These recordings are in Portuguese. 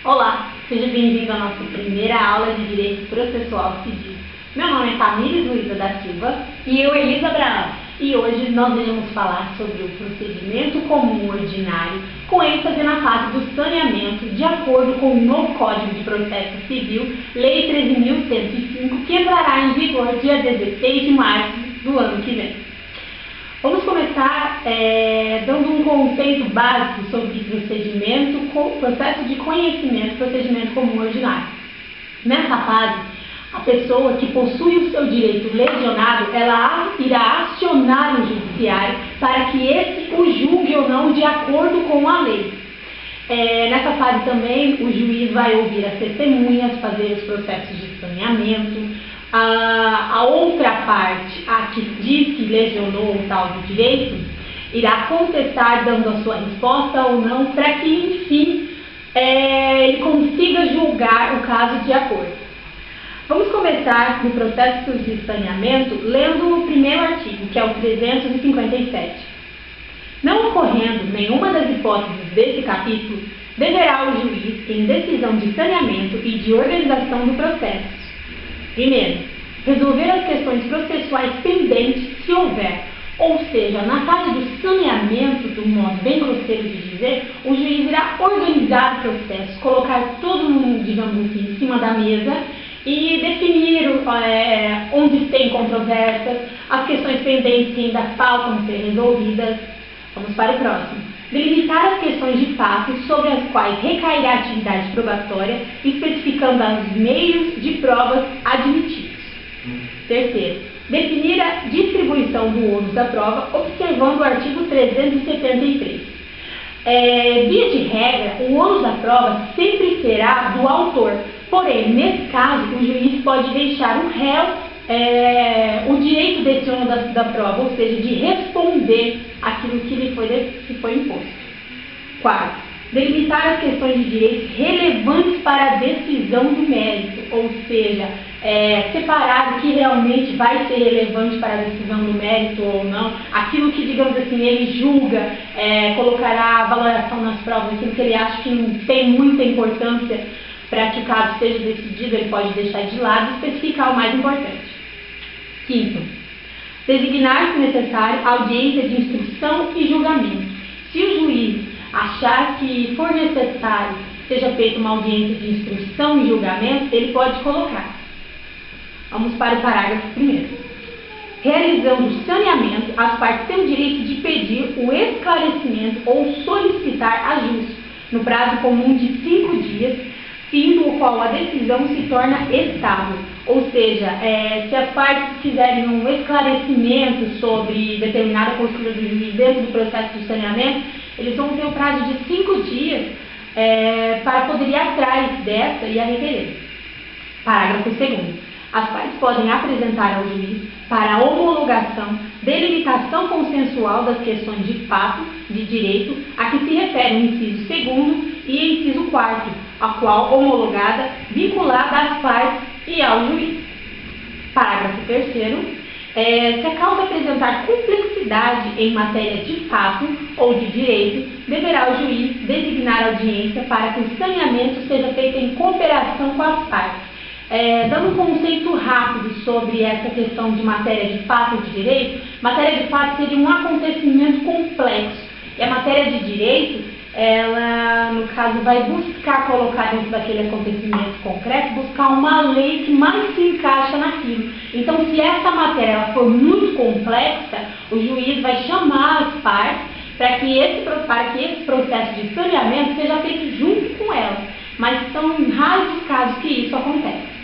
Olá, seja bem-vindo à nossa primeira aula de Direito Processual Civil. Meu nome é Tamires Luiza da Silva e eu, Elisa Abraão. E hoje nós iremos falar sobre o procedimento comum ordinário, com ênfase na fase do saneamento, de acordo com o novo Código de Processo Civil, Lei 13.105, que entrará em vigor dia 16 de março do ano que vem. Vamos começar dando um conceito básico sobre procedimento, processo de conhecimento, procedimento comum ordinário. Nessa fase, a pessoa que possui o seu direito lesionado, ela irá acionar o judiciário para que esse o julgue ou não de acordo com a lei. Nessa fase também, o juiz vai ouvir as testemunhas, fazer os processos de saneamento. A outra parte, a que diz que lesionou o tal do direito, irá contestar dando a sua resposta ou não, para que, enfim, ele consiga julgar o caso de acordo. Vamos começar no processo de saneamento lendo o primeiro artigo, que é o 357. Não ocorrendo nenhuma das hipóteses desse capítulo, deverá o juiz, em decisão de saneamento e de organização do processo, primeiro, resolver as questões processuais pendentes, se houver, ou seja, na fase do saneamento, do modo bem grosseiro de dizer, o juiz irá organizar o processo, colocar todo mundo, digamos assim, em cima da mesa e definir onde tem controvérsias, as questões pendentes que ainda faltam ser resolvidas. Vamos para o próximo. Delimitar as questões de fato sobre as quais recairá a atividade probatória, especificando os meios de provas admitidos. Terceiro, definir a distribuição do ônus da prova, observando o artigo 373. Via de regra, o ônus da prova sempre será do autor, porém, nesse caso, o juiz pode deixar o réu o direito desse ônus da prova, ou seja, de responder aquilo que lhe foi imposto. Quarto, delimitar as questões de direitos relevantes para a decisão do mérito, ou seja, separar o que realmente vai ser relevante para a decisão do mérito ou não, aquilo que, digamos assim, ele julga, colocará a valoração nas provas, aquilo que ele acha que não tem muita importância para que o caso seja decidido, ele pode deixar de lado e especificar o mais importante. Quinto, designar, se necessário, audiência de instrução e julgamento. Se o juiz achar que for necessário seja feita uma audiência de instrução e julgamento, ele pode colocar. Vamos para o parágrafo primeiro. Realizando o saneamento, as partes têm o direito de pedir o esclarecimento ou solicitar ajuste, no prazo comum de 5 dias, fim do qual a decisão se torna estável. Ou seja, se as partes quiserem um esclarecimento sobre determinada postura do juiz dentro do processo de saneamento, eles vão ter o prazo de 5 dias para poder ir atrás dessa e a requerer. Parágrafo 2º. As partes podem apresentar ao juiz para a homologação, delimitação consensual das questões de fato, de direito, a que se refere o inciso 2º e o inciso 4º, a qual homologada, vinculada às partes e ao juiz. Parágrafo 3º. Se a causa apresentar complexidade em matéria de fato ou de direito, deverá o juiz designar audiência para que o saneamento seja feito em cooperação com as partes. Dando um conceito rápido sobre essa questão de matéria de fato e de direito, matéria de fato seria um acontecimento complexo, e a matéria de direito, ela, no caso, vai buscar colocar dentro daquele acontecimento concreto, buscar uma lei que mais se encaixa naquilo. Então, se essa matéria ela for muito complexa, o juiz vai chamar as partes para que esse processo de saneamento seja feito junto com elas. Mas são raros os casos que isso acontece.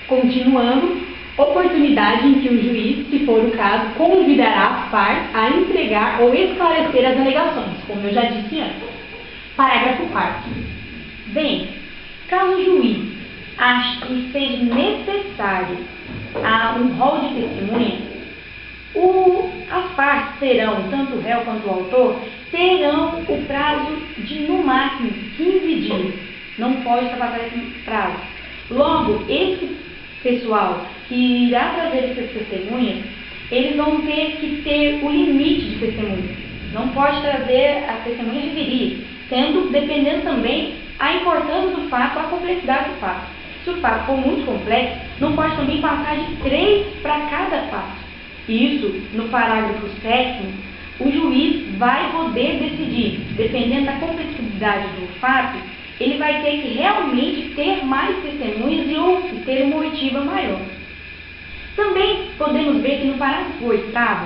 Continuando, oportunidade em que o juiz, se for o caso, convidará as partes a entregar ou esclarecer as alegações, como eu já disse antes. Parágrafo 4º. Bem, caso o juiz ache que seja necessário um rol de testemunhas, as partes terão, tanto o réu quanto o autor, terão o prazo de, no máximo, 15 dias. Não pode ultrapassar esse prazo. Logo, esse pessoal que irá trazer essas testemunhas, eles vão ter que ter o limite de testemunhas. não pode trazer as testemunhas reveridas, dependendo também a importância do fato, a complexidade do fato. Se o fato for muito complexo, não pode também passar de 3 para cada fato. Isso, no parágrafo 7º, o juiz vai poder decidir, dependendo da complexidade do fato, ele vai ter que realmente ter mais testemunhas ou ter uma oitiva maior. Também podemos ver que no parágrafo 8º,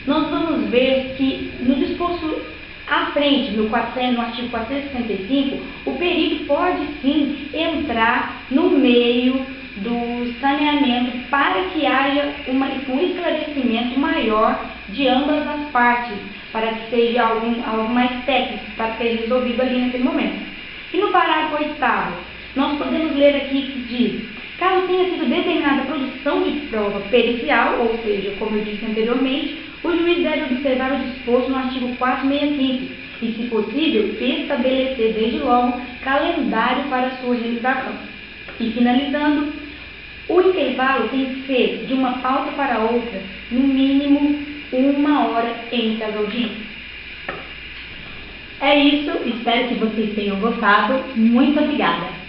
nós vamos ver que no disposto à frente, no artigo 465, o perito pode sim entrar no meio do saneamento para que haja um esclarecimento maior de ambas as partes, para que seja algo mais técnico, para ser resolvido ali naquele momento. E no parágrafo 8º, nós podemos ler aqui que diz: caso tenha sido determinada a produção de prova pericial, ou seja, como eu disse anteriormente, o juiz deve observar o disposto no artigo 465 e, se possível, estabelecer desde logo calendário para sua realização. E finalizando, o intervalo tem que ser de uma pauta para outra, no mínimo 1 hora entre as audiências. É isso, espero que vocês tenham gostado. Muito obrigada!